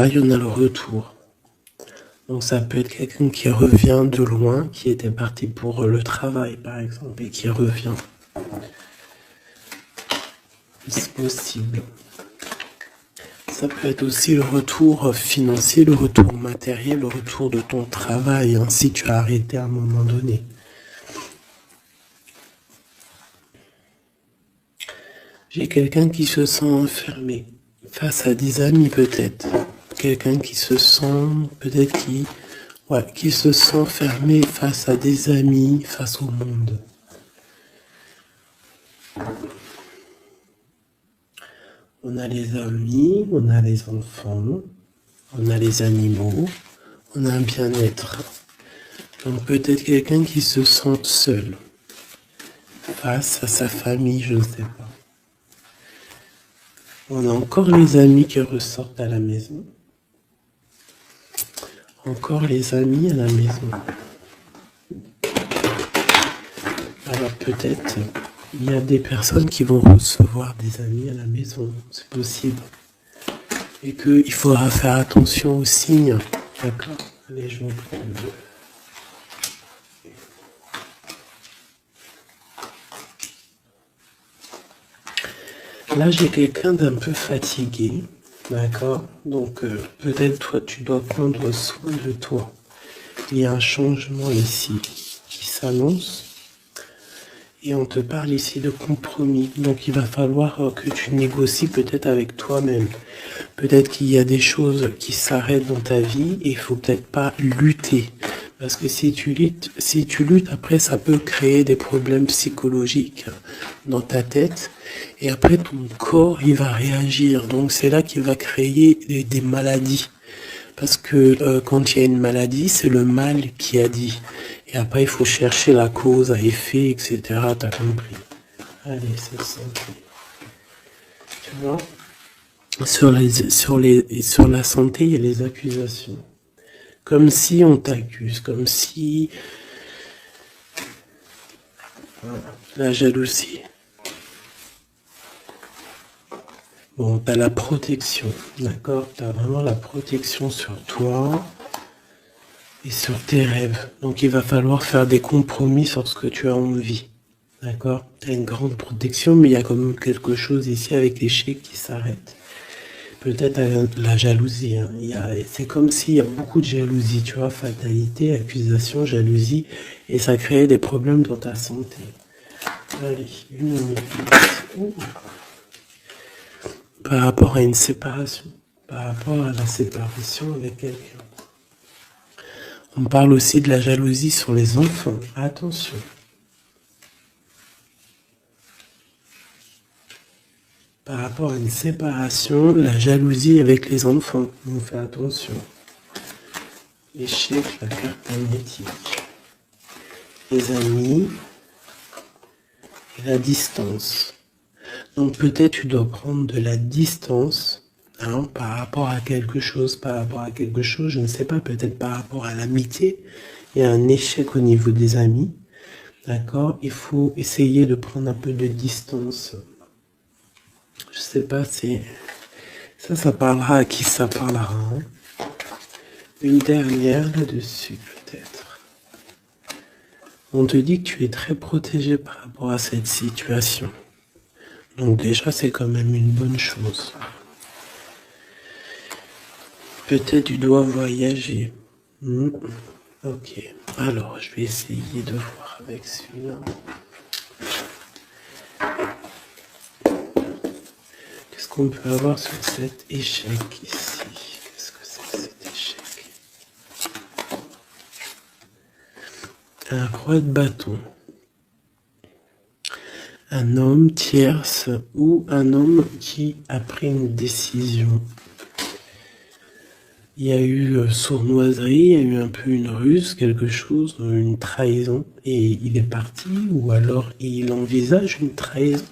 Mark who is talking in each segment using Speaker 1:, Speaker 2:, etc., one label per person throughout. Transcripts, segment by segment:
Speaker 1: il y en a le retour. Donc ça peut être quelqu'un qui revient de loin, qui était parti pour le travail par exemple, et qui revient. C'est possible. Ça peut être aussi le retour financier, le retour matériel, le retour de ton travail, hein, si tu as arrêté à un moment donné. J'ai quelqu'un qui se sent enfermé face à des amis peut-être. Quelqu'un qui se sent, peut-être qui se sent fermé face à des amis, face au monde. On a les amis, on a les enfants, on a les animaux, on a un bien-être. Donc peut-être quelqu'un qui se sent seul face à sa famille, je ne sais pas. On a encore les amis qui ressortent à la maison. Encore les amis à la maison. Alors peut-être il y a des personnes qui vont recevoir des amis à la maison, c'est possible. Et qu'il faudra faire attention aux signes. D'accord? Allez, je vais prendre le bleu. Là, j'ai quelqu'un d'un peu fatigué. D'accord? Donc peut-être toi, tu dois prendre soin de toi. Il y a un changement ici qui s'annonce. Et on te parle ici de compromis. Donc il va falloir que tu négocies peut-être avec toi-même. Peut-être qu'il y a des choses qui s'arrêtent dans ta vie et il faut peut-être pas lutter. Parce que si tu luttes, après ça peut créer des problèmes psychologiques dans ta tête. Et après ton corps, il va réagir. Donc c'est là qu'il va créer des maladies. Parce que quand il y a une maladie, c'est le mal qui a dit. Et après, il faut chercher la cause à effet, etc. T'as compris? Allez, c'est simple. Tu vois? Sur la santé, il y a les accusations. Comme si on t'accuse, comme si... La jalousie. Bon, t'as la protection, d'accord? T'as vraiment la protection sur toi et sur tes rêves. Donc il va falloir faire des compromis sur ce que tu as envie. D'accord? T'as une grande protection, mais il y a quand même quelque chose ici avec l'échec qui s'arrête. Peut-être la jalousie. Hein. C'est comme s'il y a beaucoup de jalousie, tu vois, fatalité, accusation, jalousie, et ça crée des problèmes dans ta santé. Allez, une minute. Par rapport à une séparation, par rapport à la séparation avec quelqu'un. On parle aussi de la jalousie sur les enfants. Attention. Par rapport à une séparation, la jalousie avec les enfants. On fait attention. L'échec, la carte magnétique. Les amis et la distance. Donc peut-être tu dois prendre de la distance par rapport à quelque chose, je ne sais pas, peut-être par rapport à l'amitié. Il y a un échec au niveau des amis. D'accord? Il faut essayer de prendre un peu de distance. Je sais pas, ça parlera à qui ça parlera. Hein. Une dernière là-dessus, peut-être. On te dit que tu es très protégé par rapport à cette situation. Donc déjà, c'est quand même une bonne chose. Peut-être tu dois voyager. Ok. Alors, je vais essayer de voir avec celui-là. Qu'est-ce qu'on peut avoir sur cet échec ici? Qu'est-ce que c'est cet échec? Un roi de bâton. Un homme tierce ou un homme qui a pris une décision. Il y a eu sournoiserie, il y a eu un peu une ruse, quelque chose, une trahison, et il est parti, ou alors il envisage une trahison.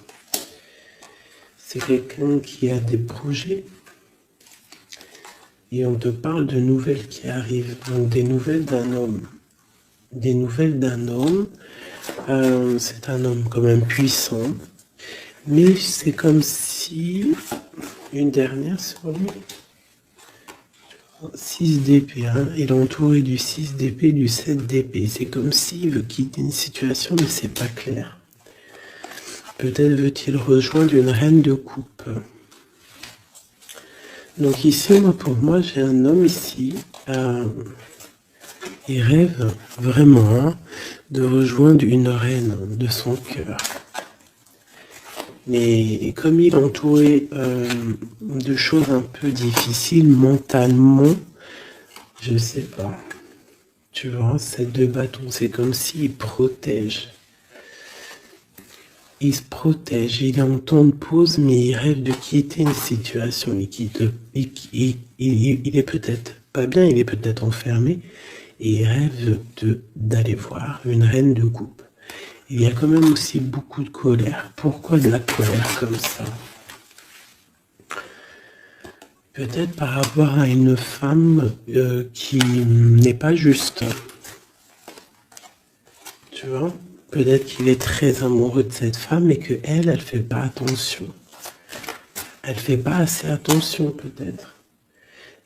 Speaker 1: C'est quelqu'un qui a des projets, et on te parle de nouvelles qui arrivent, donc des nouvelles d'un homme. Des nouvelles d'un homme, c'est un homme quand même puissant, mais c'est comme si, une dernière sur lui, 6 d'épée, hein. Il est entouré du 6 d'épée, du 7 d'épée. C'est comme s'il veut quitter une situation, mais c'est pas clair. Peut-être veut-il rejoindre une reine de coupe. Donc ici, moi, pour moi, j'ai un homme ici. Il rêve vraiment hein, de rejoindre une reine de son cœur. Mais comme il est entouré de choses un peu difficiles mentalement, je sais pas. Tu vois, ces deux bâtons, c'est comme s'il protège. Il se protège, il est en temps de pause, mais il rêve de quitter une situation. Il est peut-être pas bien, il est peut-être enfermé, et il rêve d'aller voir une reine de coupe. Il y a quand même aussi beaucoup de colère. Pourquoi de la colère comme ça? Peut-être par rapport à une femme qui n'est pas juste. Tu vois? Peut-être qu'il est très amoureux de cette femme et que elle fait pas attention. Elle fait pas assez attention peut-être.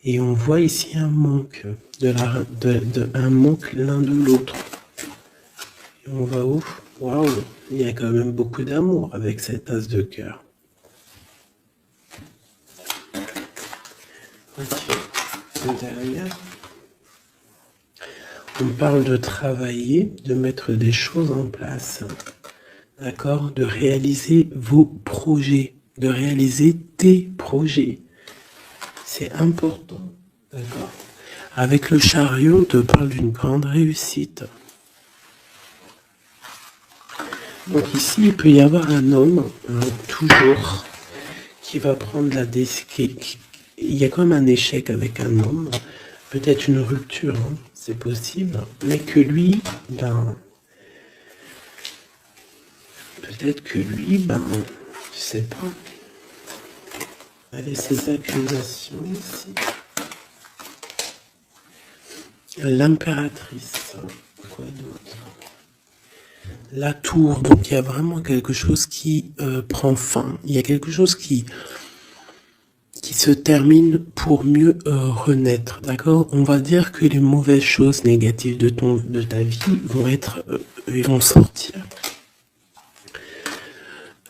Speaker 1: Et on voit ici un manque un manque l'un de l'autre. Et on va où? Waouh, il y a quand même beaucoup d'amour avec cette as de cœur. Ok, derrière. On parle de travailler, de mettre des choses en place, d'accord? De réaliser vos projets, de réaliser tes projets. C'est important, d'accord? Avec le chariot, on te parle d'une grande réussite. Donc ici, il peut y avoir un homme, toujours, qui va prendre la décision. Il y a quand même un échec avec un homme, peut-être une rupture, hein, c'est possible, mais que lui, peut-être que lui, je sais pas. Allez, ces accusations ici. L'impératrice. Quoi d'autre? La tour. Donc il y a vraiment quelque chose qui prend fin. Il y a quelque chose qui se termine pour mieux renaître. D'accord? On va dire que les mauvaises choses négatives de ta vie vont sortir.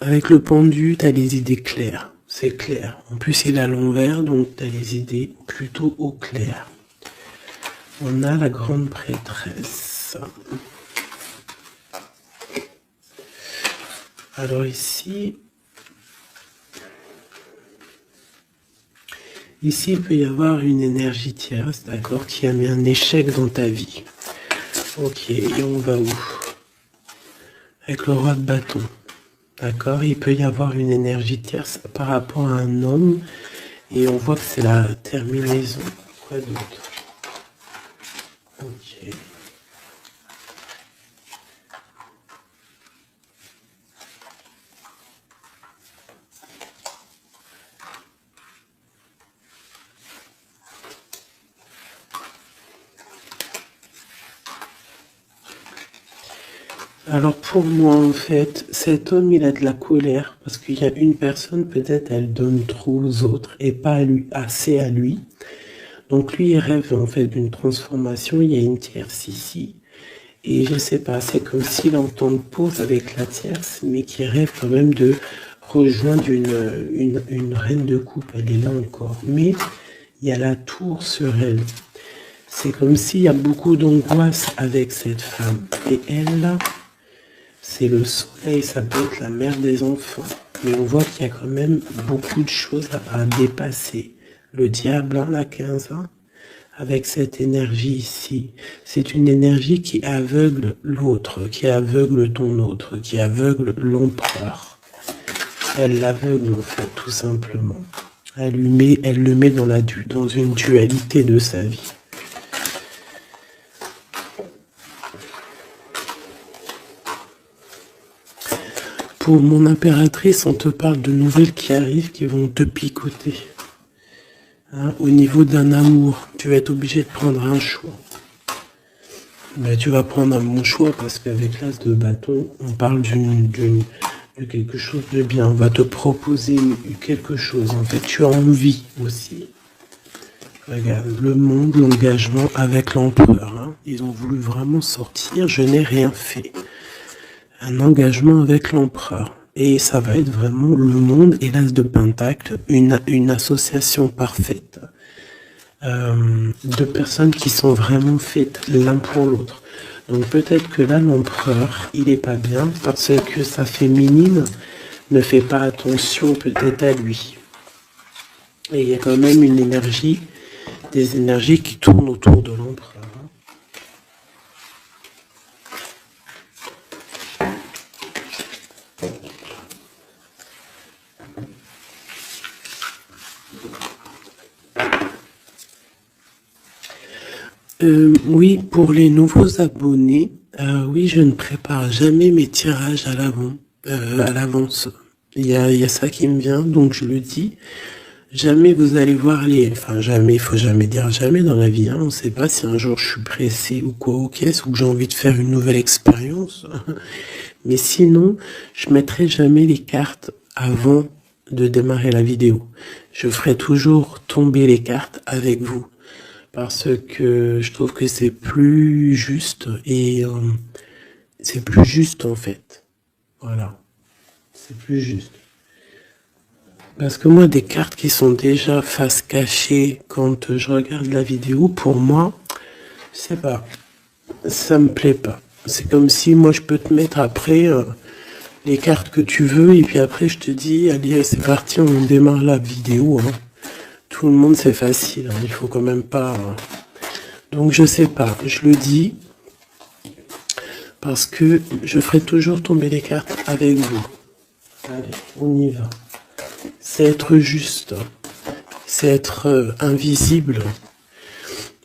Speaker 1: Avec le pendu, tu as les idées claires. C'est clair. En plus, il est à l'envers, donc tu as les idées plutôt au clair. On a la grande prêtresse. Alors ici, il peut y avoir une énergie tierce, d'accord, qui a mis un échec dans ta vie. Ok, et on va où? Avec le roi de bâton. D'accord, il peut y avoir une énergie tierce par rapport à un homme, et on voit que c'est la terminaison. Quoi d'autre? Ok. Alors pour moi, en fait, cet homme, il a de la colère parce qu'il y a une personne, peut-être, elle donne trop aux autres et pas assez à lui. Donc lui, il rêve en fait d'une transformation. Il y a une tierce ici. Et je sais pas, c'est comme s'il entend une pause avec la tierce, mais qui rêve quand même de rejoindre une reine de coupe. Elle est là encore. Mais il y a la tour sur elle. C'est comme s'il y a beaucoup d'angoisse avec cette femme. Et elle, là, c'est le soleil, ça peut être la mère des enfants. Mais on voit qu'il y a quand même beaucoup de choses à dépasser. Le diable, hein, la 15 ans, avec cette énergie ici. C'est une énergie qui aveugle l'autre, qui aveugle ton autre, qui aveugle l'empereur. Elle l'aveugle, en fait, tout simplement. Elle le met dans une dualité de sa vie. Pour mon impératrice, on te parle de nouvelles qui arrivent, qui vont te picoter. Hein, au niveau d'un amour, tu vas être obligé de prendre un choix. Mais tu vas prendre un bon choix parce qu'avec l'as de bâton, on parle de quelque chose de bien. On va te proposer quelque chose. En fait, tu as envie aussi. Regarde, le monde, l'engagement avec l'empereur. Hein. Ils ont voulu vraiment sortir, je n'ai rien fait. Un engagement avec l'empereur. Et ça va être vraiment le monde et l'as de Pentacle, une association parfaite. De personnes qui sont vraiment faites l'un pour l'autre. Donc peut-être que là, l'empereur, il est pas bien parce que sa féminine ne fait pas attention peut-être à lui. Et il y a quand même une énergie, des énergies qui tournent autour de l'empereur. Oui, pour les nouveaux abonnés, oui, je ne prépare jamais mes tirages à l'avance. Il y a ça qui me vient, donc je le dis. Jamais vous allez voir enfin jamais, il faut jamais dire jamais dans la vie, hein. On ne sait pas si un jour je suis pressé ou quoi aux caisses, ou que j'ai envie de faire une nouvelle expérience. Mais sinon, je mettrai jamais les cartes avant de démarrer la vidéo. Je ferai toujours tomber les cartes avec vous. Parce que je trouve que c'est plus juste et c'est plus juste en fait. Voilà, c'est plus juste. Parce que moi, des cartes qui sont déjà face cachée quand je regarde la vidéo, pour moi, je sais pas, ça me plaît pas. C'est comme si moi je peux te mettre après les cartes que tu veux et puis après je te dis, allez, c'est parti, on démarre la vidéo. Hein. Tout le monde c'est facile, hein. Il faut quand même pas. Donc je sais pas, je le dis parce que je ferai toujours tomber les cartes avec vous. Allez, on y va. C'est être juste, c'est être invisible.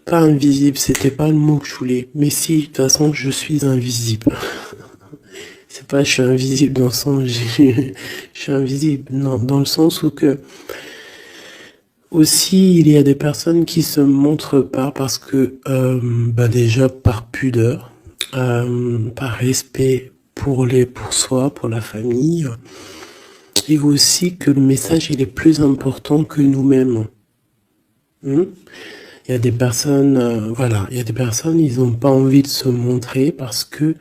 Speaker 1: Pas invisible, c'était pas le mot que je voulais. Mais si, de toute façon, je suis invisible. C'est pas je suis invisible dans le sens je suis invisible, non, dans le sens où que aussi il y a des personnes qui se montrent pas parce que déjà par pudeur, par respect pour soi, pour la famille, et aussi que le message il est plus important que nous-mêmes. Il y a des personnes, il y a des personnes, ils n'ont pas envie de se montrer parce que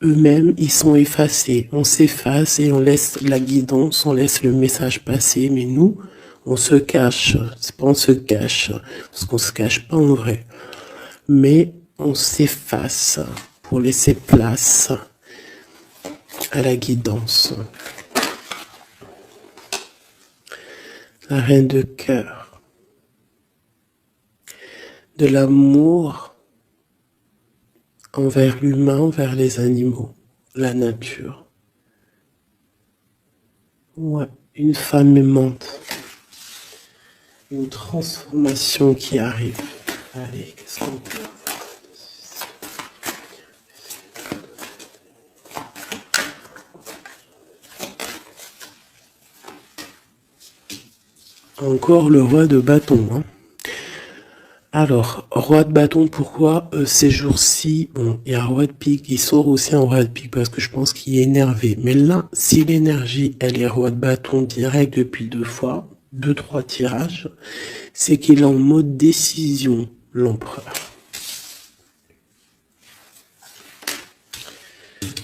Speaker 1: eux-mêmes, ils sont effacés. On s'efface et on laisse la guidance, on laisse le message passer. Mais nous, on se cache. C'est pas on se cache, parce qu'on se cache pas en vrai. Mais on s'efface pour laisser place à la guidance. La reine de cœur. De l'amour envers l'humain, envers les animaux, la nature. Ouais, une femme aimante. Une transformation qui arrive. Allez, qu'est-ce qu'on peut avoir? Encore le roi de bâton. Hein. Alors, roi de bâton, pourquoi ces jours-ci, bon, il y a un roi de pique, il sort aussi un roi de pique parce que je pense qu'il est énervé. Mais là, si l'énergie, elle est roi de bâton direct depuis 2 fois, 2-3 tirages, c'est qu'il est en mode décision, l'empereur.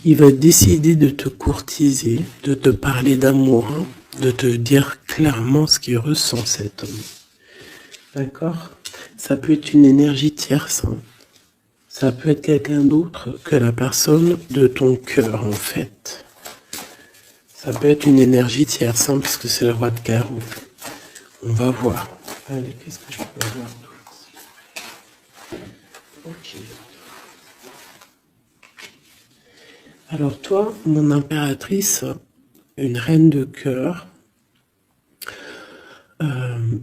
Speaker 1: Il va décider de te courtiser, de te parler d'amour, hein, de te dire clairement ce qu'il ressent cet homme. D'accord? Ça peut être une énergie tierce. Hein. Ça peut être quelqu'un d'autre que la personne de ton cœur, en fait. Ça peut être une énergie tierce, hein, parce que c'est le roi de carreau. On va voir. Allez, qu'est-ce que je peux avoir d'autre? Ok. Alors toi, mon impératrice, une reine de cœur,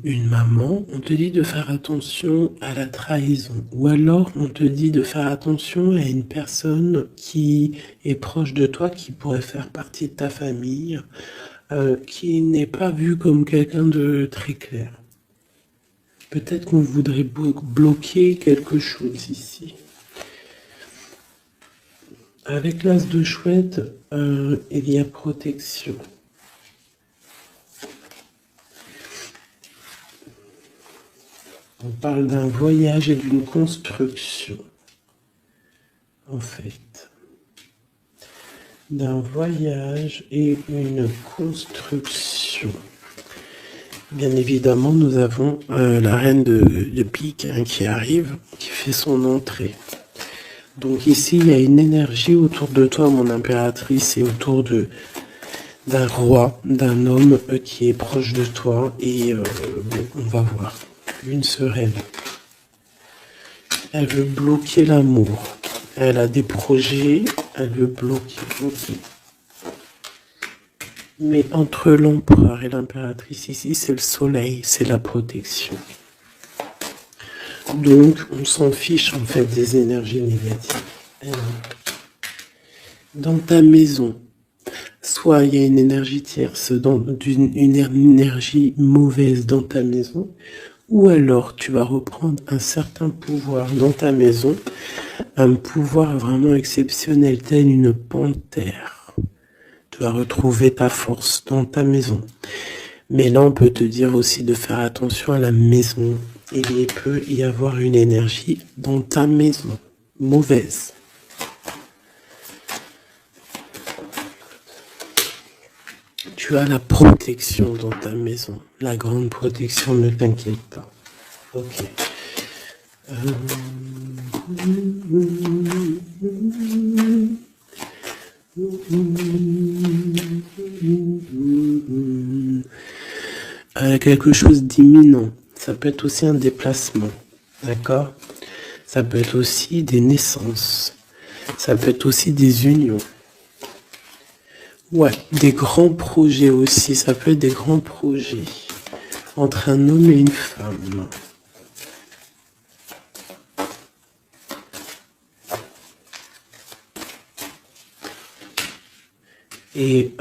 Speaker 1: une maman, on te dit de faire attention à la trahison. Ou alors on te dit de faire attention à une personne qui est proche de toi, qui pourrait faire partie de ta famille, qui n'est pas vue comme quelqu'un de très clair. Peut-être qu'on voudrait bloquer quelque chose ici. Avec l'as de chouette, il y a protection. On parle d'un voyage et d'une construction, en fait. D'un voyage et une construction. Bien évidemment, nous avons la reine de pique qui arrive, qui fait son entrée. Donc ici, il y a une énergie autour de toi, mon impératrice, et autour d'un roi, d'un homme qui est proche de toi. Et bon, on va voir. Une sereine. Elle veut bloquer l'amour. Elle a des projets, elle veut bloquer. Okay. Mais entre l'empereur et l'impératrice ici, c'est le soleil, c'est la protection. Donc, on s'en fiche en fait des énergies négatives. Dans ta maison, soit il y a une énergie tierce, une énergie mauvaise dans ta maison, ou alors tu vas reprendre un certain pouvoir dans ta maison, un pouvoir vraiment exceptionnel, tel une panthère. Tu vas retrouver ta force dans ta maison. Mais là, on peut te dire aussi de faire attention à la maison. Il peut y avoir une énergie dans ta maison, mauvaise. Tu as la protection dans ta maison. La grande protection, ne t'inquiète pas. Ok. Quelque chose d'imminent. Ça peut être aussi un déplacement. D'accord? Ça peut être aussi des naissances. Ça peut être aussi des unions. Ouais, des grands projets aussi. Ça peut être des grands projets entre un homme et une femme. Et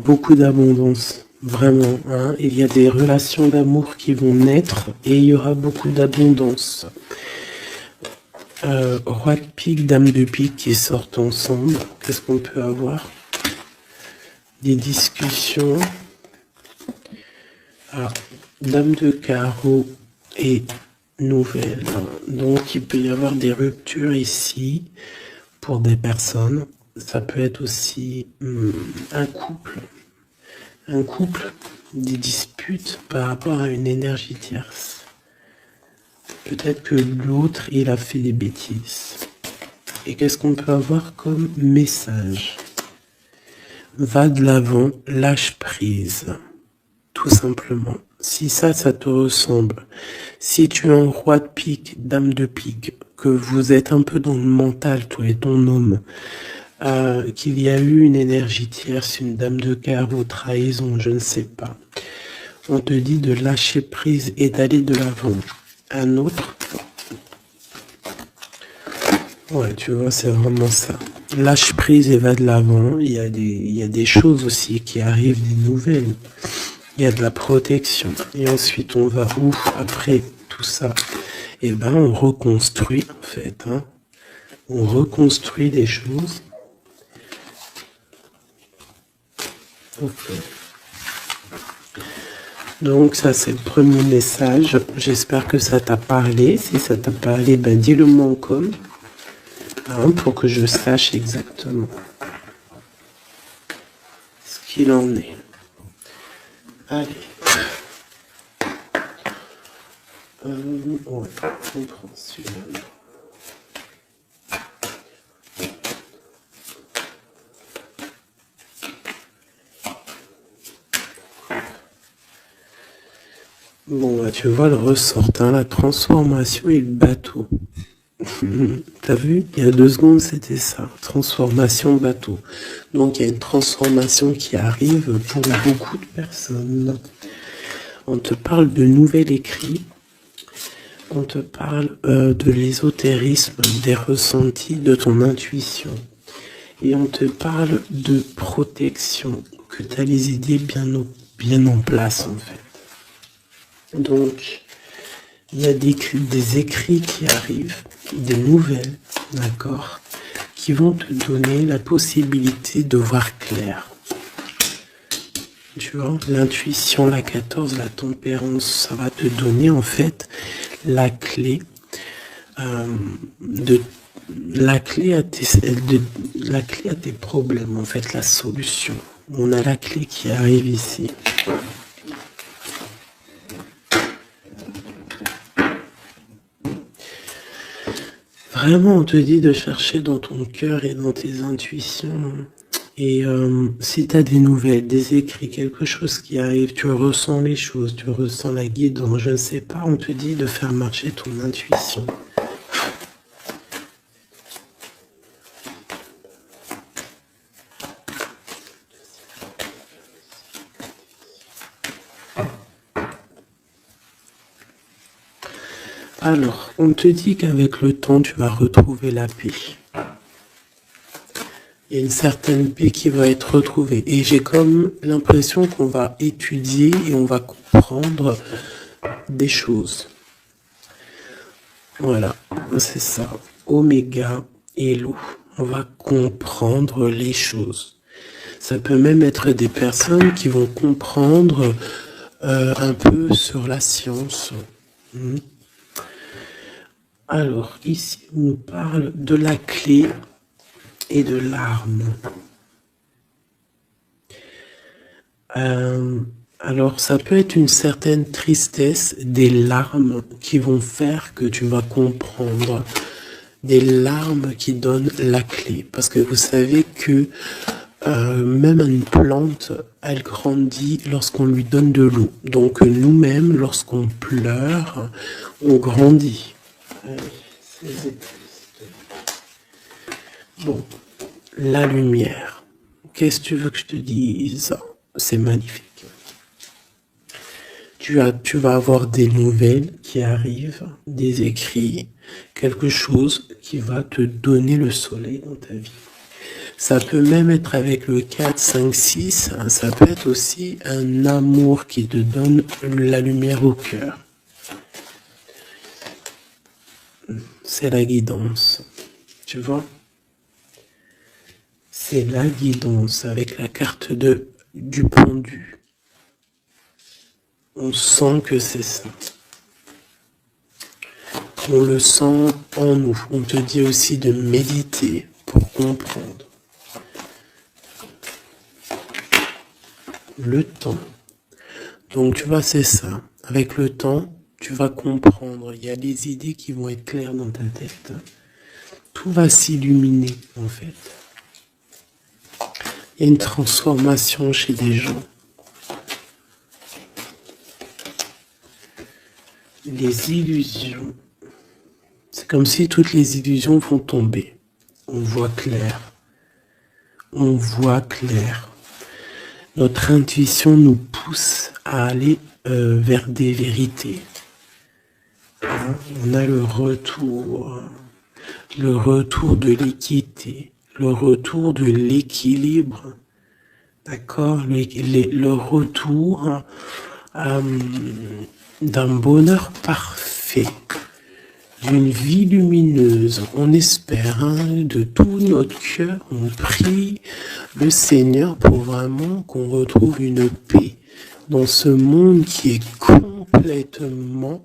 Speaker 1: beaucoup d'abondance, vraiment. Hein. Il y a des relations d'amour qui vont naître et il y aura beaucoup d'abondance. Roi de pique, dame de pique qui sortent ensemble. Qu'est-ce qu'on peut avoir? Des discussions. Alors, dame de carreau et nouvelle. Donc, il peut y avoir des ruptures ici pour des personnes. Ça peut être aussi un couple, des disputes par rapport à une énergie tierce. Peut-être que l'autre, il a fait des bêtises. Et qu'est-ce qu'on peut avoir comme message? Va de l'avant, lâche prise. Tout simplement. Si ça te ressemble, si tu es un roi de pique, dame de pique, que vous êtes un peu dans le mental, toi et ton homme, qu'il y a eu une énergie tierce, une dame de carreau, trahison, je ne sais pas. On te dit de lâcher prise et d'aller de l'avant. Un autre. Ouais, tu vois, c'est vraiment ça. Lâche prise et va de l'avant. Il y a des choses aussi qui arrivent, des nouvelles. Il y a de la protection. Et ensuite, on va où après tout ça? Eh ben, on reconstruit, en fait. Hein. On reconstruit des choses. Okay. Donc ça c'est le premier message. J'espère que ça t'a parlé. Si ça t'a parlé, ben dis-le moi en com. Hein, pour que je sache exactement ce qu'il en est. Allez. Ouais, on prend celui-là. Bon, bah, tu vois le ressort, hein, la transformation et le bateau. T'as vu? Il y a 2 secondes, c'était ça. Transformation bateau. Donc, il y a une transformation qui arrive pour beaucoup de personnes. On te parle de nouvel écrit. On te parle de l'ésotérisme, des ressentis, de ton intuition. Et on te parle de protection, que tu as les idées bien en place, en fait. Donc, il y a des écrits qui arrivent, des nouvelles, d'accord, qui vont te donner la possibilité de voir clair. Tu vois, l'intuition, la 14, la tempérance, ça va te donner en fait la clé de la clé à tes problèmes, en fait, la solution. On a la clé qui arrive ici. Vraiment, on te dit de chercher dans ton cœur et dans tes intuitions. Et si tu as des nouvelles, des écrits, quelque chose qui arrive, tu ressens les choses, tu ressens la guidance, je ne sais pas, on te dit de faire marcher ton intuition. Alors, on te dit qu'avec le temps, tu vas retrouver la paix. Il y a une certaine paix qui va être retrouvée. Et j'ai comme l'impression qu'on va étudier et on va comprendre des choses. Voilà, c'est ça. Oméga et l'eau. On va comprendre les choses. Ça peut même être des personnes qui vont comprendre un peu sur la science. Alors, ici, on nous parle de la clé et de l'arme. Alors, ça peut être une certaine tristesse, des larmes qui vont faire que tu vas comprendre. Des larmes qui donnent la clé. Parce que vous savez que même une plante, elle grandit lorsqu'on lui donne de l'eau. Donc, nous-mêmes, lorsqu'on pleure, on grandit. Bon, la lumière. Qu'est-ce que tu veux que je te dise? C'est magnifique. Tu vas avoir des nouvelles qui arrivent, des écrits, quelque chose qui va te donner le soleil dans ta vie. Ça peut même être avec le 4, 5, 6, ça peut être aussi un amour qui te donne la lumière au cœur. C'est la guidance, tu vois? C'est la guidance avec la carte du pendu. On sent que c'est ça. On le sent en nous. On te dit aussi de méditer pour comprendre. Le temps. Donc tu vois, c'est ça. Avec le temps, tu vas comprendre. Il y a des idées qui vont être claires dans ta tête. Tout va s'illuminer, en fait. Il y a une transformation chez des gens. Les illusions. C'est comme si toutes les illusions vont tomber. On voit clair. On voit clair. Notre intuition nous pousse à aller vers des vérités. On a le retour de l'équité, le retour de l'équilibre, d'accord, le retour d'un bonheur parfait, d'une vie lumineuse. On espère, de tout notre cœur, on prie le Seigneur pour vraiment qu'on retrouve une paix dans ce monde qui est complètement...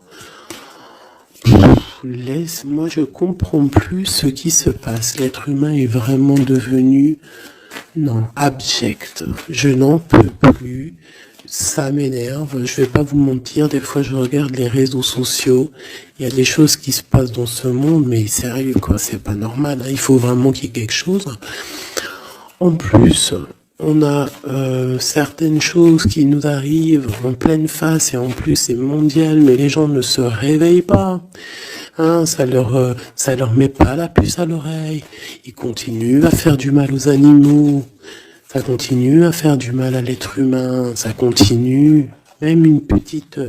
Speaker 1: Moi, je comprends plus ce qui se passe. L'être humain est vraiment devenu, abject. Je n'en peux plus. Ça m'énerve. Je vais pas vous mentir. Des fois, je regarde les réseaux sociaux. Il y a des choses qui se passent dans ce monde, mais sérieux, quoi. C'est pas normal. Il faut vraiment qu'il y ait quelque chose. En plus, on a certaines choses qui nous arrivent en pleine face et en plus c'est mondial, mais les gens ne se réveillent pas. Ça leur met pas la puce à l'oreille. Ils continuent à faire du mal aux animaux. Ça continue à faire du mal à l'être humain. Ça continue. Même une petite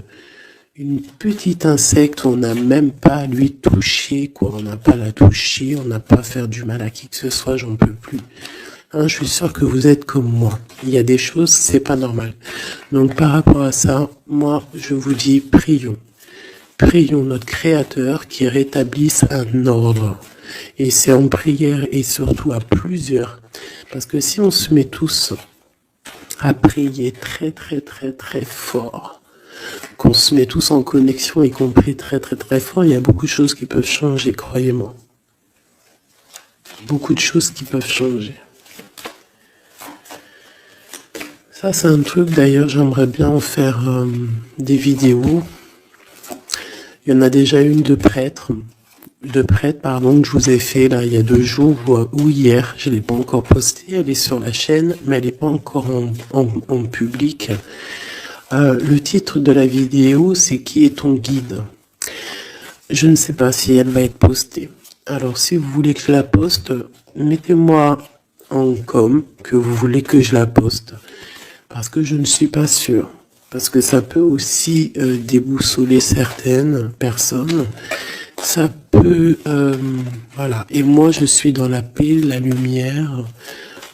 Speaker 1: insecte, on n'a même pas à lui toucher, quoi. On n'a pas à la toucher, on n'a pas à faire du mal à qui que ce soit, j'en peux plus. Je suis sûr que vous êtes comme moi. Il y a des choses, c'est pas normal. Donc par rapport à ça, moi, je vous dis, prions. Prions notre Créateur qui rétablisse un ordre. Et c'est en prière et surtout à plusieurs. Parce que si on se met tous à prier très très très très fort, qu'on se met tous en connexion, y compris très très très fort, il y a beaucoup de choses qui peuvent changer, croyez-moi. Beaucoup de choses qui peuvent changer. Ça, c'est un truc, d'ailleurs, j'aimerais bien en faire des vidéos. Il y en a déjà une de prêtre, pardon, que je vous ai fait là il y a 2 jours ou hier. Je l'ai pas encore postée, elle est sur la chaîne, mais elle n'est pas encore en public. Le titre de la vidéo, c'est Qui est ton guide? Je ne sais pas si elle va être postée. Alors, si vous voulez que je la poste, mettez-moi en com que vous voulez que je la poste. Parce que je ne suis pas sûr. Parce que ça peut aussi déboussoler certaines personnes. Ça peut... voilà. Et moi, je suis dans la paix, la lumière.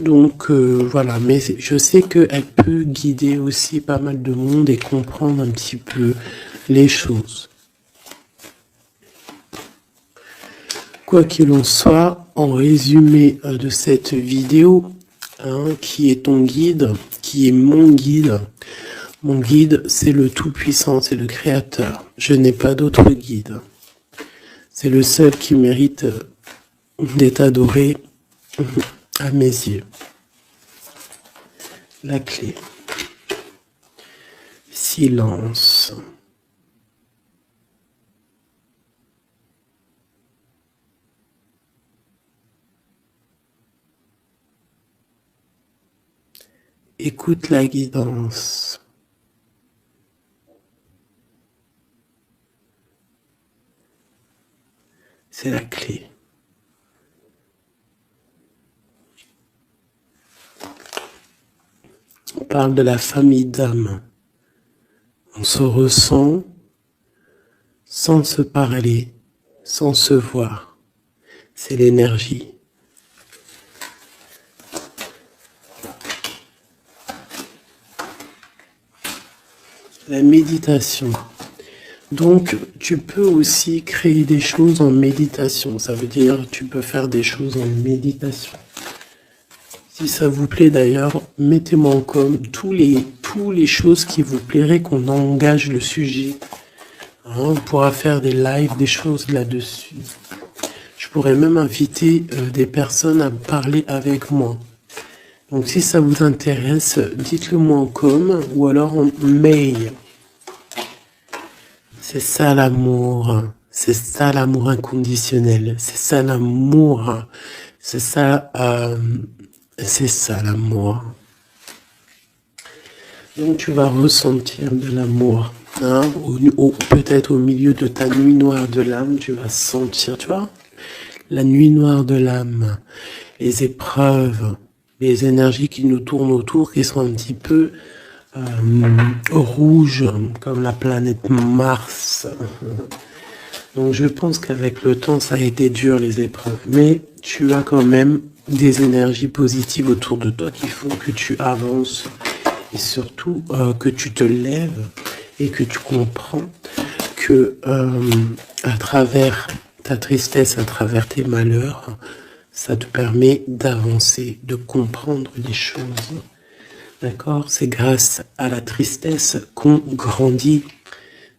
Speaker 1: Donc, voilà. Mais je sais qu'elle peut guider aussi pas mal de monde et comprendre un petit peu les choses. Quoi qu'il en soit, en résumé de cette vidéo, qui est ton guide, qui est mon guide. Mon guide, c'est le Tout-Puissant, c'est le Créateur. Je n'ai pas d'autre guide. C'est le seul qui mérite d'être adoré à mes yeux. La clé. Silence. Écoute la guidance. C'est la clé. On parle de la famille d'âme. On se ressent sans se parler, sans se voir. C'est l'énergie. La méditation. Donc, tu peux aussi créer des choses en méditation. Ça veut dire, tu peux faire des choses en méditation. Si ça vous plaît d'ailleurs, mettez-moi en com tous les choses qui vous plairaient qu'on engage le sujet. On pourra faire des lives, des choses là-dessus. Je pourrais même inviter des personnes à parler avec moi. Donc, si ça vous intéresse, dites-le moi en com ou alors en mail. C'est ça l'amour. C'est ça l'amour inconditionnel. C'est ça l'amour. C'est ça l'amour. Donc tu vas ressentir de l'amour. Peut-être au milieu de ta nuit noire de l'âme, tu vas sentir, tu vois, la nuit noire de l'âme, les épreuves, les énergies qui nous tournent autour, qui sont un petit peu rouges, comme la planète Mars. Donc je pense qu'avec le temps, ça a été dur les épreuves. Mais tu as quand même des énergies positives autour de toi qui font que tu avances. Et surtout que tu te lèves et que tu comprends que à travers ta tristesse, à travers tes malheurs, ça te permet d'avancer, de comprendre les choses. D'accord? C'est grâce à la tristesse qu'on grandit.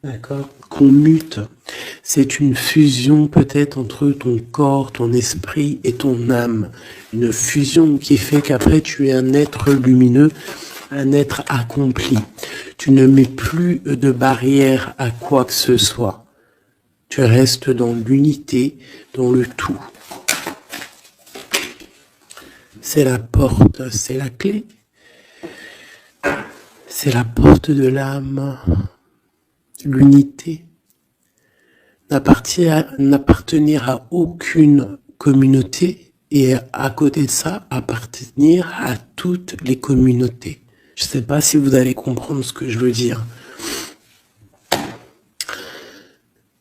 Speaker 1: D'accord? Qu'on mute. C'est une fusion peut-être entre ton corps, ton esprit et ton âme. Une fusion qui fait qu'après tu es un être lumineux, un être accompli. Tu ne mets plus de barrière à quoi que ce soit. Tu restes dans l'unité, dans le tout. C'est la porte, c'est la clé. C'est la porte de l'âme. L'unité. N'appartenir à aucune communauté et à côté de ça, appartenir à toutes les communautés. Je ne sais pas si vous allez comprendre ce que je veux dire.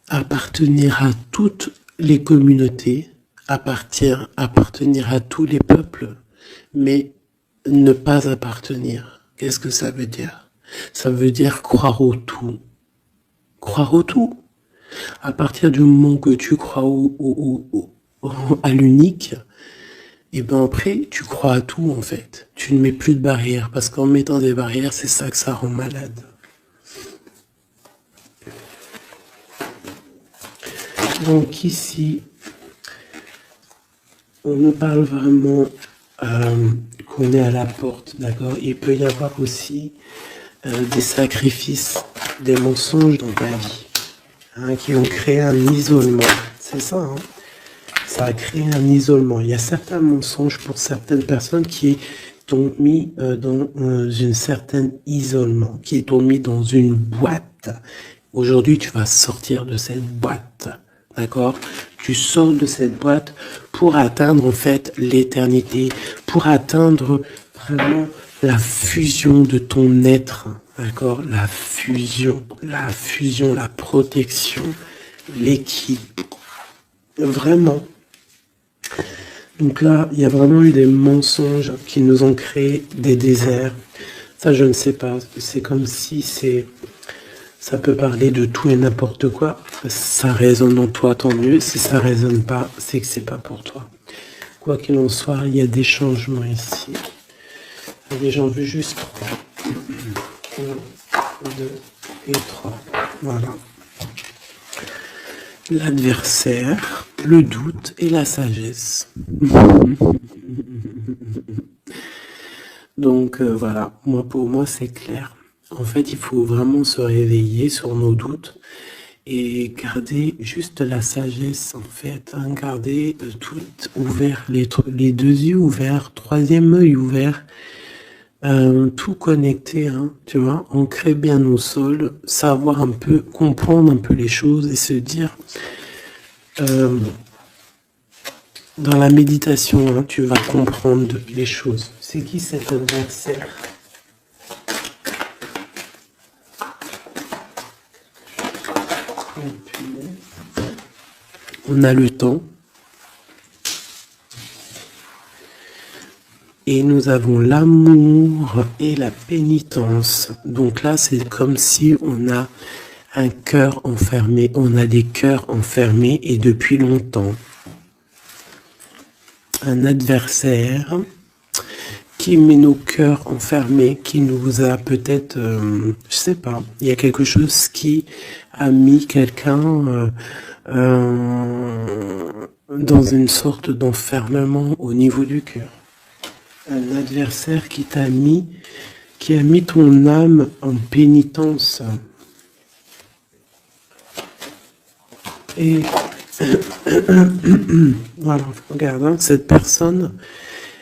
Speaker 1: Appartenir à toutes les communautés, appartenir à tous les peuples, mais ne pas appartenir. Qu'est-ce que ça veut dire? Ça veut dire croire au tout. Croire au tout. À partir du moment que tu crois à l'unique, et ben après, tu crois à tout en fait. Tu ne mets plus de barrières, parce qu'en mettant des barrières, c'est ça que ça rend malade. Donc ici, on nous parle vraiment qu'on est à la porte, d'accord? Il peut y avoir aussi des sacrifices, des mensonges dans ta vie, hein, qui ont créé un isolement. C'est ça, hein? Ça a créé un isolement. Il y a certains mensonges pour certaines personnes qui t'ont mis dans une certaine isolement, qui t'ont mis dans une boîte. Aujourd'hui, tu vas sortir de cette boîte, d'accord? Tu sors de cette boîte pour atteindre en fait l'éternité, pour atteindre vraiment la fusion de ton être, d'accord? La fusion, la protection, l'équilibre. Vraiment. Donc là, il y a vraiment eu des mensonges qui nous ont créé des déserts. Ça, je ne sais pas. C'est comme si ça peut parler de tout et n'importe quoi. Ça résonne en toi, tant mieux. Si ça résonne pas, c'est que c'est pas pour toi. Quoi qu'il en soit, il y a des changements ici. Allez, j'en veux juste 3. 1, 2 et 3. Voilà. L'adversaire, le doute et la sagesse. Donc voilà, pour moi c'est clair. En fait, il faut vraiment se réveiller sur nos doutes et garder juste la sagesse en fait, hein, garder tout ouvert, les deux yeux ouverts, troisième œil ouvert, tout connecté, hein, tu vois, ancrer bien au sol, savoir un peu, comprendre un peu les choses et se dire, dans la méditation, hein, tu vas comprendre les choses. C'est qui cet adversaire? On a le temps. Et nous avons l'amour et la pénitence. Donc là, c'est comme si on a un cœur enfermé. On a des cœurs enfermés et depuis longtemps. Un adversaire qui met nos cœurs enfermés, qui nous a peut-être, je sais pas, il y a quelque chose qui a mis quelqu'un dans une sorte d'enfermement au niveau du cœur. Un adversaire qui a mis ton âme en pénitence. Et voilà, regarde, hein, cette personne,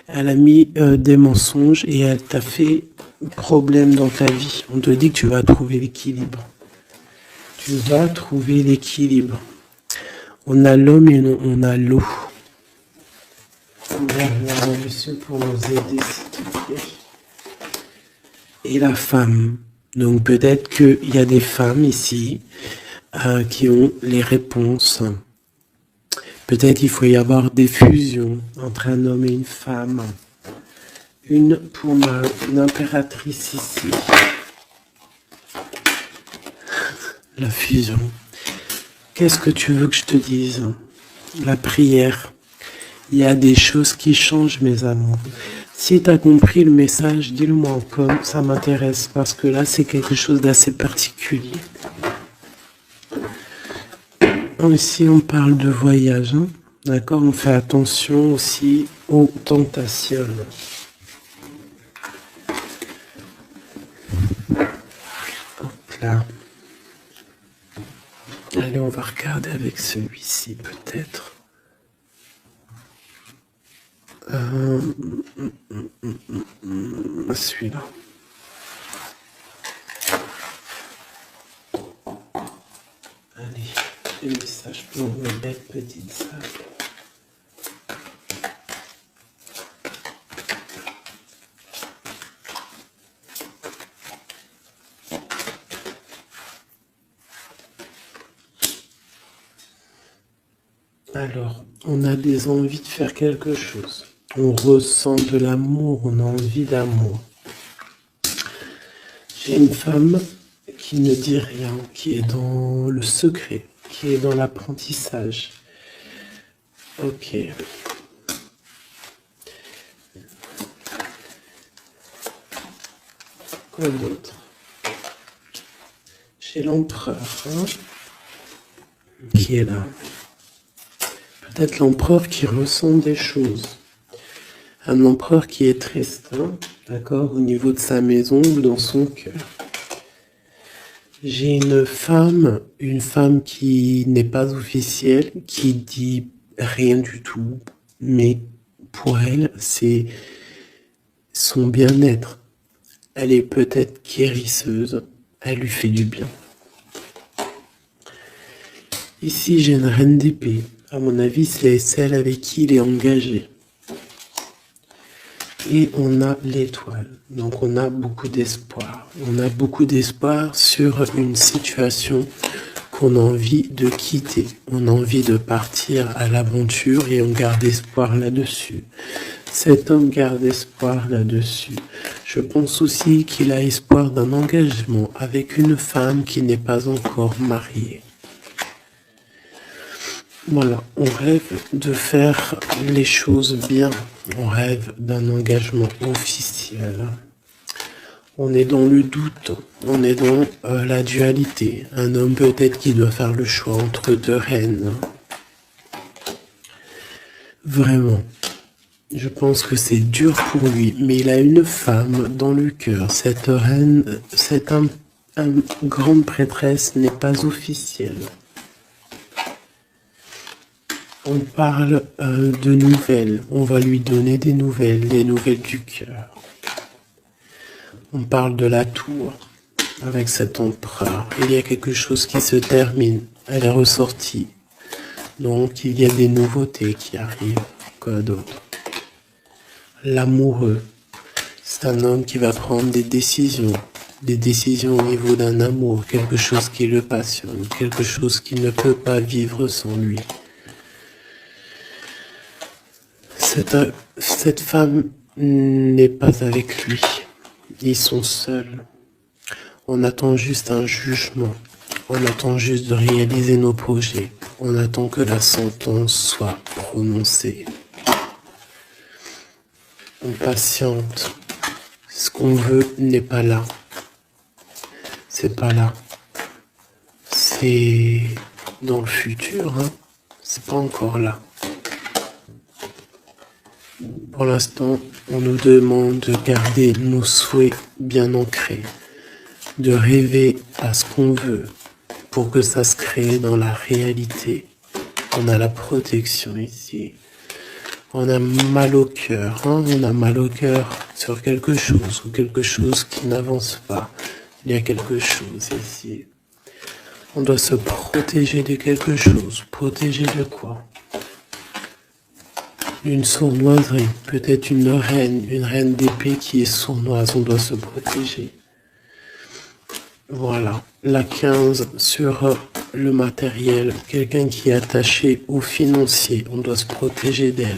Speaker 1: elle a mis des mensonges et elle t'a fait problème dans ta vie. On te dit que tu vas trouver l'équilibre. Tu vas trouver l'équilibre. On a l'homme et on a l'eau. Monsieur, pour nous aider, s'il te plaît. Et la femme. Donc peut-être qu'il y a des femmes ici qui ont les réponses. Peut-être il faut y avoir des fusions entre un homme et une femme. Une pour une impératrice ici. La fusion. Qu'est-ce que tu veux que je te dise? La prière. Il y a des choses qui changent, mes amours. Si tu as compris le message, dis-le-moi encore, ça m'intéresse, parce que là, c'est quelque chose d'assez particulier. Ici, on parle de voyage, hein? D'accord? On fait attention aussi aux tentations. Hop là. Allez, on va regarder avec celui-ci, peut-être. Celui-là. Allez, le message pour une belle petite salle. Alors, on a des envies de faire quelque chose. On ressent de l'amour, on a envie d'amour. J'ai une femme qui ne dit rien, qui est dans le secret, qui est dans l'apprentissage. Ok. Quoi d'autre? J'ai l'empereur, hein, qui est là. peut-être l'empereur qui ressent des choses. Un empereur qui est restreint, d'accord, au niveau de sa maison ou dans son cœur. J'ai une femme qui n'est pas officielle, qui dit rien du tout, mais pour elle, c'est son bien-être. Elle est peut-être guérisseuse, elle lui fait du bien. Ici, j'ai une reine d'épée. À mon avis, c'est celle avec qui il est engagé. Et on a l'étoile. Donc on a beaucoup d'espoir. On a beaucoup d'espoir sur une situation qu'on a envie de quitter. On a envie de partir à l'aventure et on garde espoir là-dessus. Cet homme garde espoir là-dessus. Je pense aussi qu'il a espoir d'un engagement avec une femme qui n'est pas encore mariée. Voilà, on rêve de faire les choses bien. On rêve d'un engagement officiel. On est dans le doute, on est dans la dualité. Un homme peut-être qui doit faire le choix entre deux reines. Vraiment, je pense que c'est dur pour lui, mais il a une femme dans le cœur. Cette reine, cette grande prêtresse n'est pas officielle. On parle de nouvelles, on va lui donner des nouvelles du cœur. On parle de la tour avec cet empereur. Il y a quelque chose qui se termine, elle est ressortie. Donc il y a des nouveautés qui arrivent. Quoi d'autre? L'amoureux, c'est un homme qui va prendre des décisions au niveau d'un amour, quelque chose qui le passionne, quelque chose qu'il ne peut pas vivre sans lui. Cette femme n'est pas avec lui. Ils sont seuls. On attend juste un jugement. On attend juste de réaliser nos projets. On attend que la sentence soit prononcée. On patiente. Ce qu'on veut n'est pas là. C'est pas là. C'est dans le futur, hein. C'est pas encore là. Pour l'instant, on nous demande de garder nos souhaits bien ancrés, de rêver à ce qu'on veut pour que ça se crée dans la réalité. On a la protection ici. On a mal au cœur, hein? On a mal au cœur sur quelque chose ou quelque chose qui n'avance pas. Il y a quelque chose ici. On doit se protéger de quelque chose. Protéger de quoi? Une sournoiserie, peut-être une reine d'épée qui est sournoise, on doit se protéger. Voilà, la 15 sur le matériel, quelqu'un qui est attaché au financier, on doit se protéger d'elle.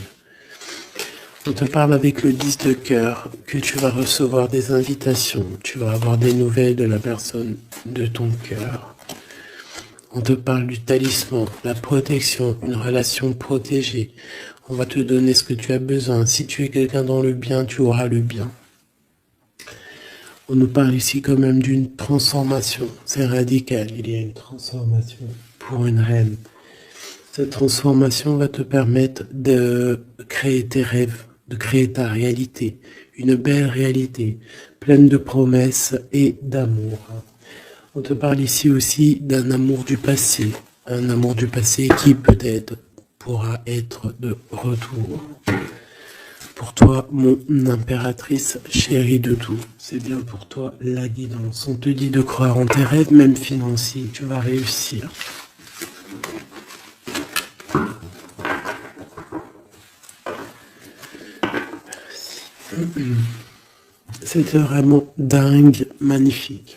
Speaker 1: On te parle avec le 10 de cœur, que tu vas recevoir des invitations, tu vas avoir des nouvelles de la personne de ton cœur. On te parle du talisman, la protection, une relation protégée. On va te donner ce que tu as besoin. Si tu es quelqu'un dans le bien, tu auras le bien. On nous parle ici quand même d'une transformation. C'est radical, il y a une transformation pour une reine. Cette transformation va te permettre de créer tes rêves, de créer ta réalité. Une belle réalité, pleine de promesses et d'amour. On te parle ici aussi d'un amour du passé. Un amour du passé qui peut-être pourra être de retour. Pour toi, mon impératrice chérie de tout. C'est bien pour toi la guidance. On te dit de croire en tes rêves, même financiers. Tu vas réussir. C'était vraiment dingue, magnifique.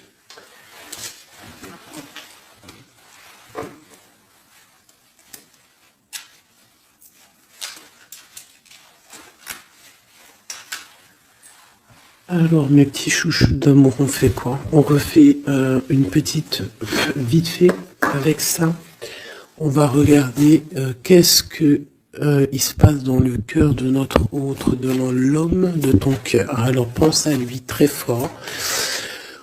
Speaker 1: Alors, mes petits chouchous d'amour, on fait quoi? On refait une petite vite fait avec ça. On va regarder qu'est-ce que il se passe dans le cœur de notre autre, dans l'homme de ton cœur. Alors, pense à lui très fort.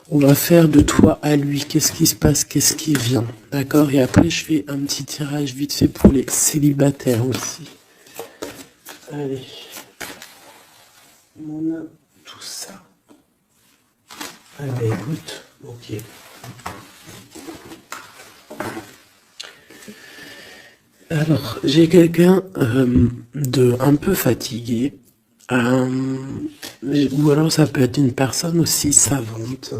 Speaker 1: On va faire de toi à lui. Qu'est-ce qui se passe? Qu'est-ce qui vient? D'accord? Et après, je fais un petit tirage vite fait pour les célibataires aussi. Allez. On a tout ça. Ah ben écoute, ok. Alors, j'ai quelqu'un de un peu fatigué. Ou alors ça peut être une personne aussi savante.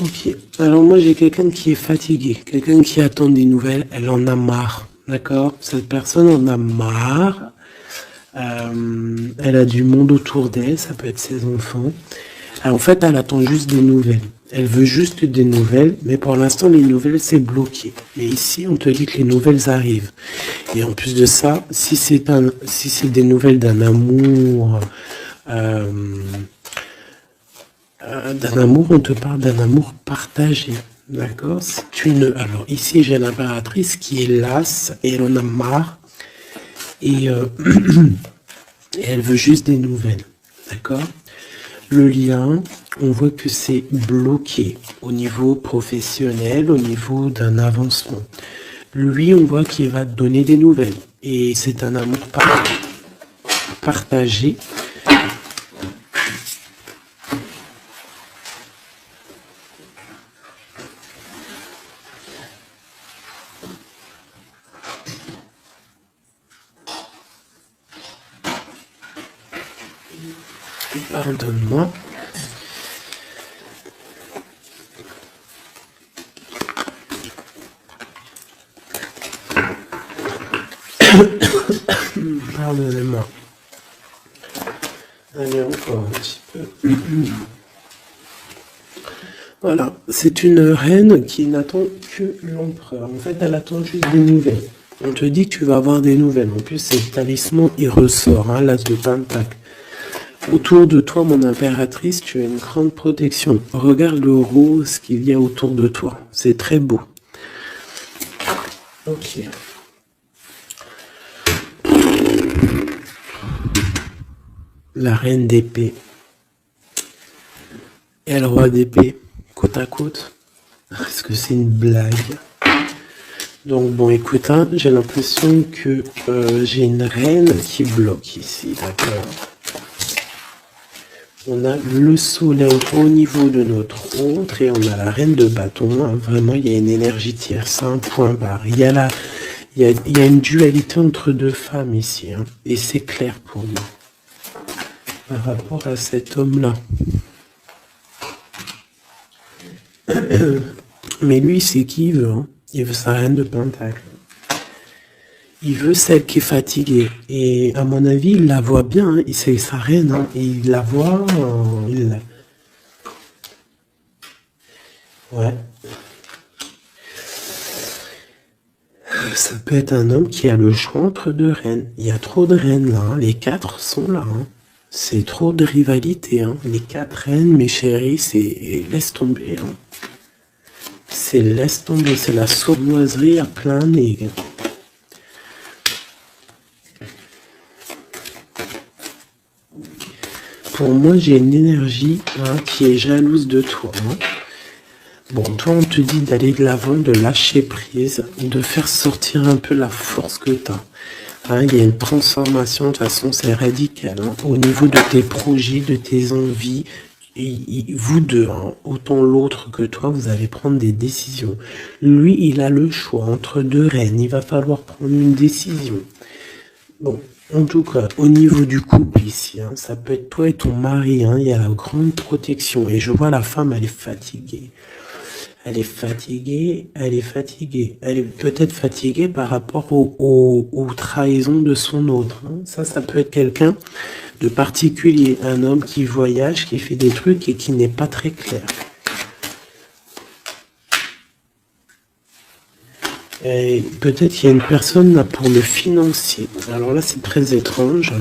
Speaker 1: Ok. Alors moi j'ai quelqu'un qui est fatigué, quelqu'un qui attend des nouvelles, elle en a marre. D'accord? Cette personne en a marre. Elle a du monde autour d'elle, ça peut être ses enfants. Alors, en fait, elle attend juste des nouvelles. Elle veut juste des nouvelles, mais pour l'instant, les nouvelles, c'est bloqué. Et ici, on te dit que les nouvelles arrivent. Et en plus de ça, si c'est des nouvelles d'un amour, on te parle d'un amour partagé. D'accord? Alors, ici, j'ai l'impératrice qui est lasse et elle en a marre. Et elle veut juste des nouvelles. D'accord? Le lien, on voit que c'est bloqué au niveau professionnel, au niveau d'un avancement. Lui, on voit qu'il va te donner des nouvelles. Et c'est un amour partagé. Pardonne-moi. Pardonnez-moi. Allez, encore un petit peu. Voilà, c'est une reine qui n'attend que l'empereur. En fait, elle attend juste des nouvelles. On te dit que tu vas avoir des nouvelles. En plus, c'est le talisman, il ressort, hein, l'as de pentacle. Autour de toi, mon impératrice, tu as une grande protection. Regarde le rose qu'il y a autour de toi. C'est très beau. Ok. La reine d'épée et le roi d'épée, côte à côte. Est-ce que c'est une blague? Donc bon, écoute, hein, j'ai l'impression que j'ai une reine qui bloque ici, d'accord? On a le soleil au niveau de notre autre et on a la reine de bâton. Hein. Vraiment, il y a une énergie tierce, un point barre. Il y a une dualité entre deux femmes ici. Hein, et c'est clair pour nous. Par rapport à cet homme-là. Mais lui, c'est qui il veut. Hein. Il veut sa reine de pentacle. Il veut celle qui est fatiguée. Et à mon avis, il la voit bien. Hein. C'est sa reine. Hein. Et il la voit. Ouais. Ça peut être un homme qui a le choix entre deux reines. Il y a trop de reines là. Hein. Les 4 sont là. Hein. C'est trop de rivalité. Hein. Les 4 reines, mes chéris, c'est laisse tomber. Hein. C'est laisse tomber. C'est la sournoiserie à plein nez. Pour moi, j'ai une énergie hein, qui est jalouse de toi. Hein. Bon, toi, on te dit d'aller de l'avant, de lâcher prise, de faire sortir un peu la force que tu as. Hein, il y a une transformation, de toute façon, c'est radical. Hein, au niveau de tes projets, de tes envies, vous deux, hein, autant l'autre que toi, vous allez prendre des décisions. Lui, il a le choix entre deux reines. Il va falloir prendre une décision. Bon, en tout cas, au niveau du couple ici, hein, ça peut être toi et ton mari, hein, il y a la grande protection. Et je vois la femme, elle est fatiguée. Elle est fatiguée, elle est fatiguée. Elle est peut-être fatiguée par rapport aux trahisons de son autre. Hein. Ça peut être quelqu'un de particulier. Un homme qui voyage, qui fait des trucs et qui n'est pas très clair. Et peut-être qu'il y a une personne là pour le financier. Alors là, c'est très étrange.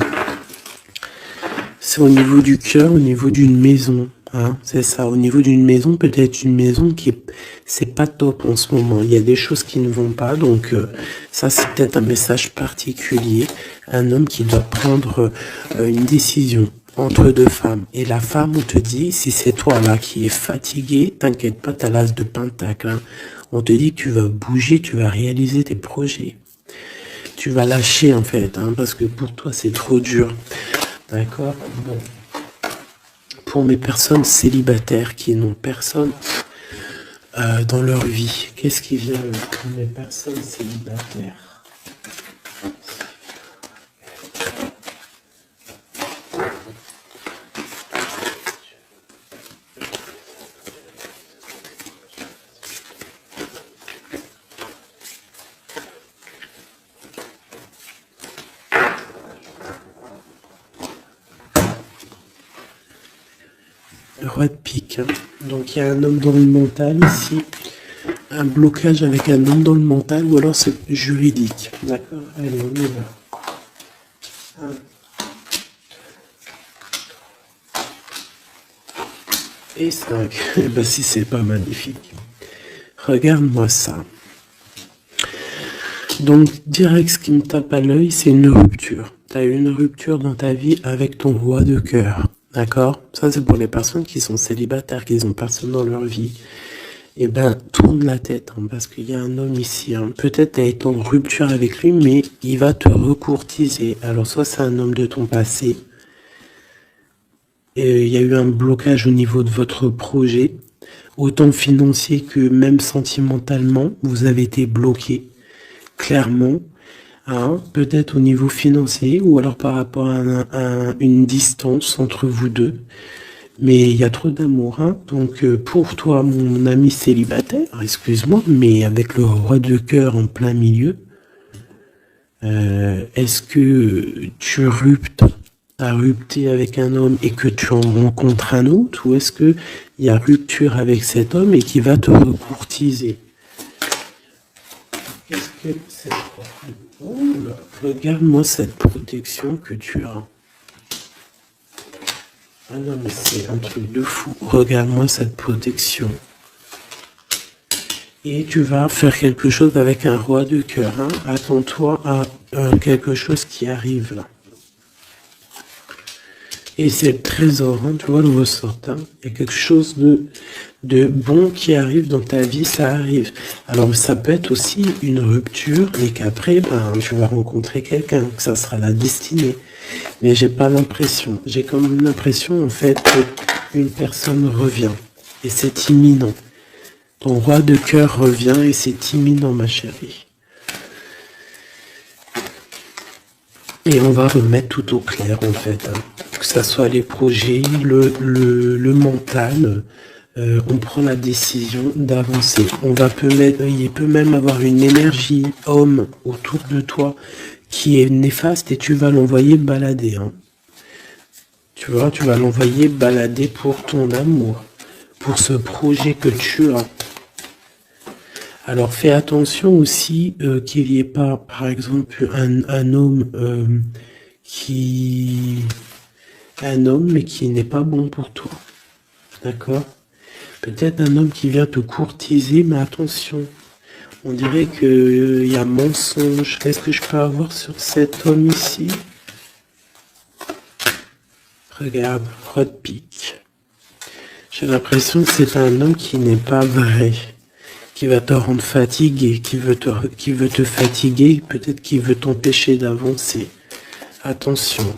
Speaker 1: C'est au niveau du cœur, au niveau d'une maison. Hein, c'est ça, au niveau d'une maison, peut-être une maison c'est pas top en ce moment. Il y a des choses qui ne vont pas, donc ça c'est peut-être un message particulier. Un homme qui doit prendre une décision. entre deux femmes. Et la femme, on te dit, si c'est toi là qui es fatigué, t'inquiète pas, t'as l'as de pentacle. Hein. On te dit que tu vas bouger, tu vas réaliser tes projets. Tu vas lâcher en fait, hein, parce que pour toi c'est trop dur. D'accord. Bon. Pour mes personnes célibataires qui n'ont personne dans leur vie, qu'est-ce qui vient pour mes personnes célibataires? Le roi de pique. Hein. Donc il y a un homme dans le mental ici. Un blocage avec un homme dans le mental ou alors c'est juridique. D'accord. Allez, on y va. Et 5. Et ben si c'est pas magnifique. Regarde-moi ça. Donc direct ce qui me tape à l'œil, c'est une rupture. Tu as eu une rupture dans ta vie avec ton roi de cœur. D'accord? Ça, c'est pour les personnes qui sont célibataires, qui n'ont personne dans leur vie. Eh ben, tourne la tête, hein, parce qu'il y a un homme ici. Hein. Peut-être tu as été en rupture avec lui, mais il va te recourtiser. Alors, soit c'est un homme de ton passé, et il y a eu un blocage au niveau de votre projet, autant financier que même sentimentalement, vous avez été bloqué, clairement. Hein, peut-être au niveau financier ou alors par rapport à une distance entre vous deux. Mais il y a trop d'amour. Hein, donc pour toi, mon ami célibataire, excuse-moi, mais avec le roi de cœur en plein milieu, est-ce que tu as rupté avec un homme et que tu en rencontres un autre, ou est-ce que il y a rupture avec cet homme et qui va te recourtiser? Qu'est-ce que c'est? Oh là, regarde-moi cette protection que tu as. Ah non, mais c'est un truc de fou. Regarde-moi cette protection. Et tu vas faire quelque chose avec un roi de cœur. Hein. Attends-toi à quelque chose qui arrive là. Et c'est le trésor, hein, tu vois, le ressort. Hein. Il y a quelque chose de bon qui arrive dans ta vie, ça arrive. Alors ça peut être aussi une rupture et qu'après, ben, tu vas rencontrer quelqu'un, que ça sera la destinée. Mais j'ai pas l'impression. J'ai quand même l'impression, en fait, qu'une personne revient. Et c'est imminent. Ton roi de cœur revient et c'est imminent, ma chérie. Et on va remettre tout au clair, en fait. Hein. Que ça soit les projets, le mental, on prend la décision d'avancer. Il peut même avoir une énergie homme autour de toi qui est néfaste et tu vas l'envoyer balader. Hein. Tu vois, tu vas l'envoyer balader pour ton amour, pour ce projet que tu as. Alors fais attention aussi qu'il n'y ait pas, par exemple, un homme mais qui n'est pas bon pour toi. D'accord? Peut-être un homme qui vient te courtiser, mais attention. On dirait qu'il y a mensonge. Qu'est-ce que je peux avoir sur cet homme ici? Regarde, roi de pique. J'ai l'impression que c'est un homme qui n'est pas vrai. Qui va te rendre fatigué, qui veut te fatiguer, peut-être qu'il veut t'empêcher d'avancer. Attention.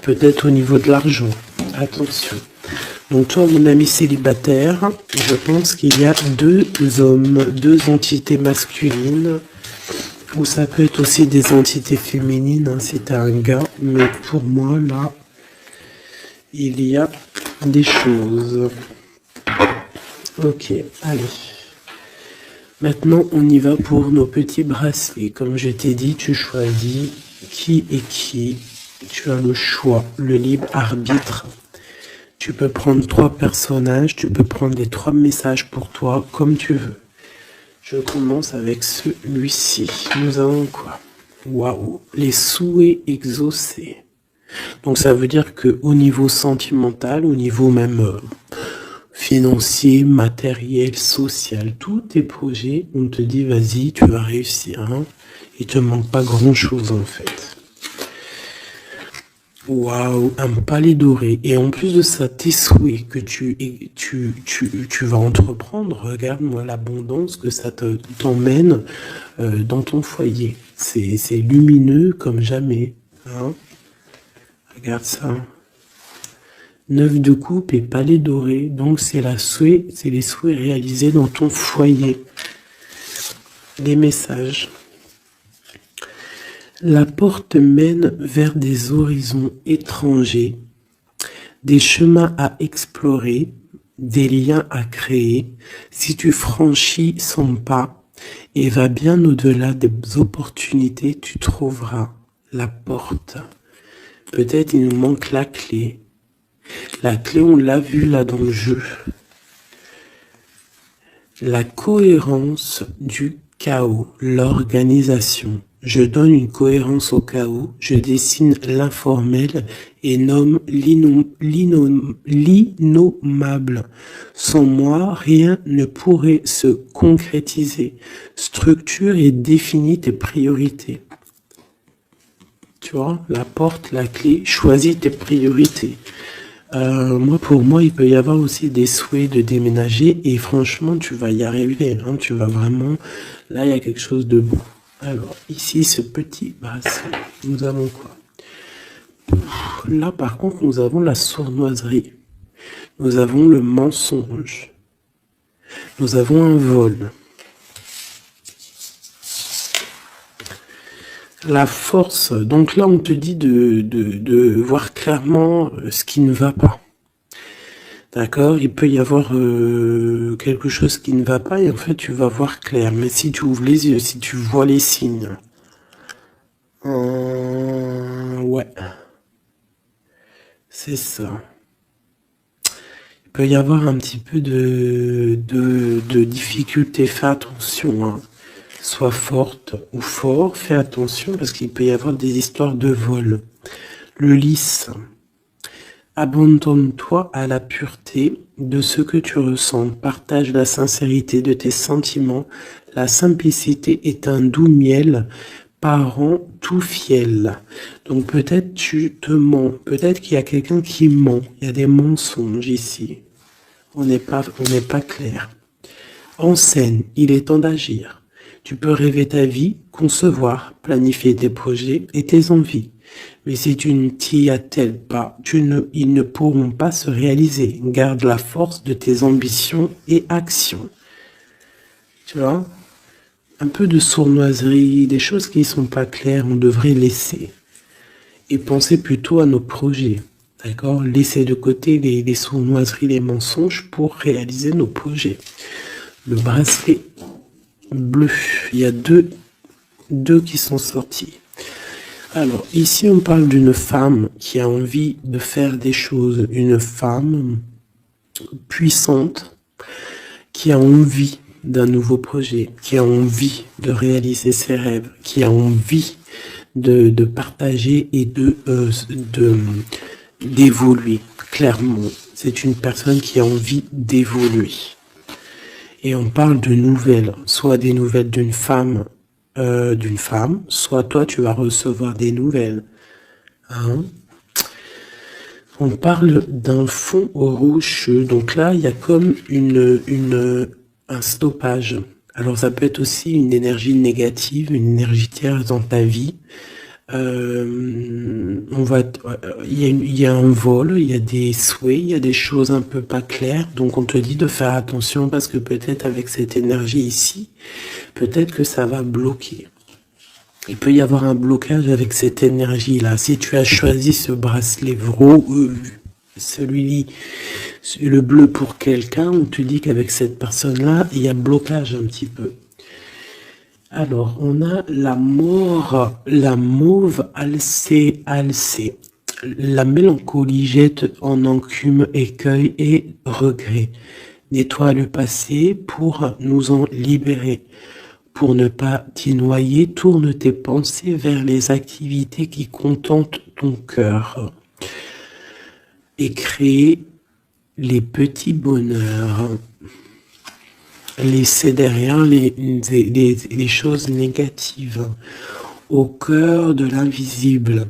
Speaker 1: Peut-être au niveau de l'argent. Attention. Donc toi, mon ami célibataire, je pense qu'il y a deux hommes, deux entités masculines, ou ça peut être aussi des entités féminines, hein, si t'es un gars, mais pour moi, là, il y a des choses. Ok, allez. Maintenant, on y va pour nos petits bracelets. Comme je t'ai dit, tu choisis qui est qui. Tu as le choix, le libre arbitre. Tu peux prendre 3 personnages, tu peux prendre les 3 messages pour toi, comme tu veux. Je commence avec celui-ci. Nous avons quoi? Waouh, les souhaits exaucés. Donc ça veut dire que au niveau sentimental, au niveau même financier, matériel, social, tous tes projets, on te dit vas-y, tu vas réussir. Hein. Il te manque pas grand-chose en fait. Waouh, un palais doré. Et en plus de ça, tes souhaits que tu vas entreprendre, regarde-moi l'abondance que ça t'emmène dans ton foyer. C'est lumineux comme jamais. Hein. Regarde ça. 9 de coupe et palais doré. Donc c'est les souhaits réalisés dans ton foyer. Les messages. La porte mène vers des horizons étrangers, des chemins à explorer, des liens à créer. Si tu franchis son pas et vas bien au-delà des opportunités, tu trouveras la porte. Peut-être il nous manque la clé. La clé, on l'a vu là dans le jeu. La cohérence du chaos, l'organisation. Je donne une cohérence au chaos, je dessine l'informel et nomme l'innommable. Sans moi, rien ne pourrait se concrétiser. Structure et définis tes priorités. Tu vois, la porte, la clé, choisis tes priorités. Pour moi, il peut y avoir aussi des souhaits de déménager et franchement, tu vas y arriver. Hein, tu vas vraiment... Là, il y a quelque chose de beau. Alors, ici, ce petit bracelet, nous avons quoi? Là, par contre, nous avons la sournoiserie. Nous avons le mensonge. Nous avons un vol. La force. Donc là, on te dit de voir clairement ce qui ne va pas. D'accord, il peut y avoir quelque chose qui ne va pas et en fait tu vas voir clair. Mais si tu ouvres les yeux, si tu vois les signes, ouais, c'est ça. Il peut y avoir un petit peu de difficulté. Fais attention, hein. Sois forte ou fort, fais attention parce qu'il peut y avoir des histoires de vol. Le lys. Abandonne-toi à la pureté de ce que tu ressens. Partage la sincérité de tes sentiments. La simplicité est un doux miel, parent tout fiel. Donc peut-être tu te mens. Peut-être qu'il y a quelqu'un qui ment. Il y a des mensonges ici. On n'est pas clair. En scène, il est temps d'agir. Tu peux rêver ta vie, concevoir, planifier tes projets et tes envies. Mais si tu ne t'y attelles pas, ils ne pourront pas se réaliser. Garde la force de tes ambitions et actions. Tu vois? Un peu de sournoiserie, des choses qui ne sont pas claires, on devrait laisser. Et penser plutôt à nos projets. D'accord? Laisser de côté les sournoiseries, les mensonges pour réaliser nos projets. Le bracelet bleu, il y a deux qui sont sortis. Alors, ici, on parle d'une femme qui a envie de faire des choses. Une femme puissante qui a envie d'un nouveau projet, qui a envie de réaliser ses rêves, qui a envie de partager et d'évoluer. Clairement, c'est une personne qui a envie d'évoluer. Et on parle de nouvelles, soit des nouvelles d'une femme, soit toi tu vas recevoir des nouvelles. Hein? On parle d'un fond rocheux, donc là il y a comme un stoppage. Alors ça peut être aussi une énergie négative, une énergie tierce dans ta vie. Il y a un vol, il y a des souhaits, il y a des choses un peu pas claires, donc on te dit de faire attention parce que peut-être avec cette énergie ici, peut-être que ça va bloquer. Il peut y avoir un blocage avec cette énergie-là. Si tu as choisi ce bracelet celui-là, le bleu pour quelqu'un, on te dit qu'avec cette personne-là, il y a blocage un petit peu. Alors, on a la mauve alcée. La mélancolie jette en enclume écueil et regret. Nettoie le passé pour nous en libérer. Pour ne pas t'y noyer, tourne tes pensées vers les activités qui contentent ton cœur. Et crée les petits bonheurs. Laisser derrière les choses négatives au cœur de l'invisible.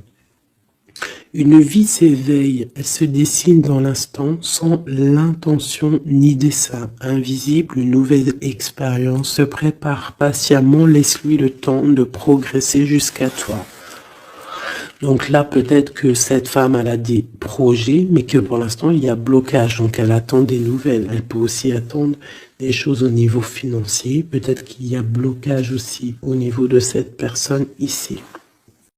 Speaker 1: Une vie s'éveille, elle se dessine dans l'instant sans l'intention ni dessein. Invisible, une nouvelle expérience se prépare patiemment, laisse-lui le temps de progresser jusqu'à toi. Donc là, peut-être que cette femme, elle a des projets, mais que pour l'instant, il y a blocage. Donc elle attend des nouvelles. Elle peut aussi attendre des choses au niveau financier. Peut-être qu'il y a blocage aussi au niveau de cette personne ici.